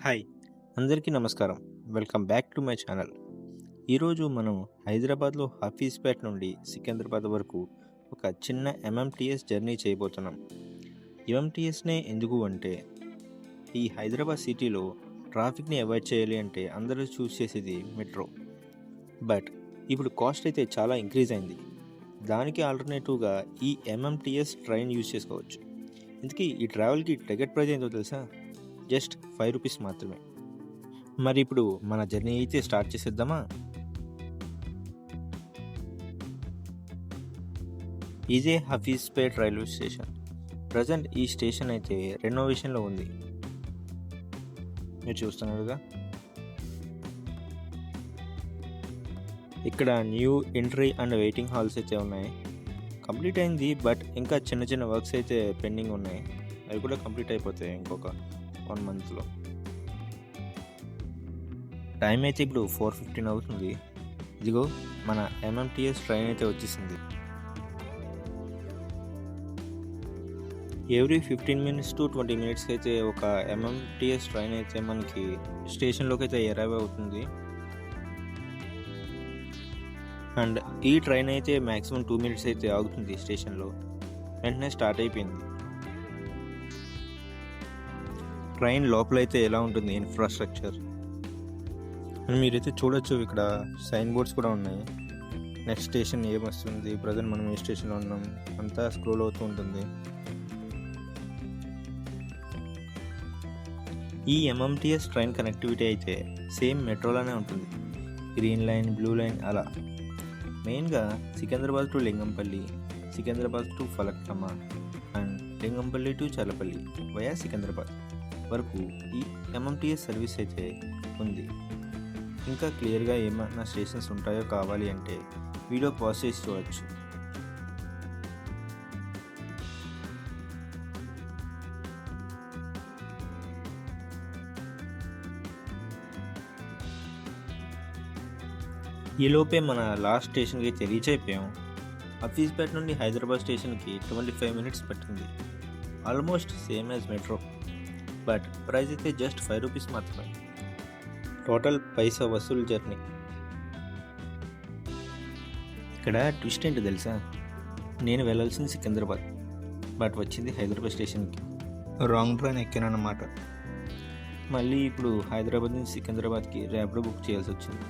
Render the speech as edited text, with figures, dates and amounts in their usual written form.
Hi, అందరికీ నమస్కారం. Welcome back to my channel. ఈరోజు మనం హైదరాబాద్లో హఫీజ్పేట నుండి సికింద్రాబాద్ వరకు ఒక చిన్న ఎంఎంటీఎస్ జర్నీ చేయబోతున్నాం. ఎంఎంటీఎస్నే ఎందుకు అంటే, ఈ హైదరాబాద్ సిటీలో ట్రాఫిక్ని అవాయిడ్ చేయాలి అంటే అందరూ చూస్ చేసేది మెట్రో. బట్ ఇప్పుడు కాస్ట్ అయితే చాలా ఇంక్రీజ్ అయింది. దానికి ఆల్టర్నేటివ్గా ఈ ఎంఎంటీఎస్ ట్రైన్ యూజ్ చేసుకోవచ్చు. ఇందుకే ఈ ట్రావెల్కి టికెట్ ప్రైస్ ఏంటో తెలుసా? జస్ట్ ₹5 మాత్రమే. మరి ఇప్పుడు మన జర్నీ అయితే స్టార్ట్ చేసేద్దామా? ఇదే హఫీజ్పేట్ రైల్వే స్టేషన్. ప్రజెంట్ ఈ స్టేషన్ అయితే రెనోవేషన్లో ఉంది. మీరు చూస్తున్నారుగా, ఇక్కడ new entry and waiting halls అయితే ఉన్నాయి. కంప్లీట్ అయింది, బట్ ఇంకా చిన్న చిన్న వర్క్స్ అయితే పెండింగ్ ఉన్నాయి. అవి కూడా కంప్లీట్ అయిపోతాయి ఇంకొక 1 మంత్లో. టైం అయితే ఇప్పుడు 4:15 అవుతుంది. ఇదిగో మన ఎంఎంటీఎస్ ట్రైన్ అయితే వచ్చేసింది. ఎవ్రీ 15 మినిట్స్ టు 20 మినిట్స్కి అయితే ఒక ఎంఎంటీఎస్ ట్రైన్ అయితే మనకి స్టేషన్లోకి అయితే అరైవ్ అవుతుంది. అండ్ ఈ ట్రైన్ అయితే మ్యాక్సిమం 2 మినిట్స్ అయితే ఆగుతుంది స్టేషన్లో. వెంటనే స్టార్ట్ అయిపోయింది. ట్రైన్ లోపలైతే ఎలా ఉంటుంది ఇన్ఫ్రాస్ట్రక్చర్ అని మీరైతే చూడొచ్చు. ఇక్కడ సైన్ బోర్డ్స్ కూడా ఉన్నాయి. నెక్స్ట్ స్టేషన్ ఏమొస్తుంది, ప్రజెంట్ మనం ఏ స్టేషన్లో ఉన్నాం అంతా స్క్రోల్ అవుతూ ఉంటుంది. ఈ ఎంఎంటీఎస్ ట్రైన్ కనెక్టివిటీ అయితే సేమ్ మెట్రోలోనే ఉంటుంది. గ్రీన్ లైన్, బ్లూ లైన్ అలా. మెయిన్గా Secunderabad to Lingampally, Secunderabad to Falaknuma and Lingampally to Challapalli via Secunderabad వరకు ఈ ఎంఎంటీఎస్ సర్వీస్ అయితే ఉంది. ఇంకా క్లియర్గా ఏమైనా స్టేషన్స్ ఉంటాయో కావాలి అంటే వీడియో పాజ్ చేసి చూడవచ్చు. ఈలోపే మన లాస్ట్ స్టేషన్కి అయితే రీచ్ అయిపోయాం. హఫీజ్పేట నుండి హైదరాబాద్ స్టేషన్కి 25 మినిట్స్ పట్టింది. Almost same as metro, but price అయితే జస్ట్ ₹5 మాత్రమే. టోటల్ పైసా వసూలు జర్నీ. ఇక్కడ ట్విస్ట్ ఏంటో తెలుసా? నేను వెళ్ళాల్సింది సికింద్రాబాద్, బట్ వచ్చింది హైదరాబాద్ స్టేషన్కి. రాంగ్ ట్రైన్ ఎక్కానన్నమాట. మళ్ళీ ఇప్పుడు హైదరాబాద్ నుంచి సికింద్రాబాద్కి ర్యాపిడో బుక్ చేయాల్సి వచ్చింది.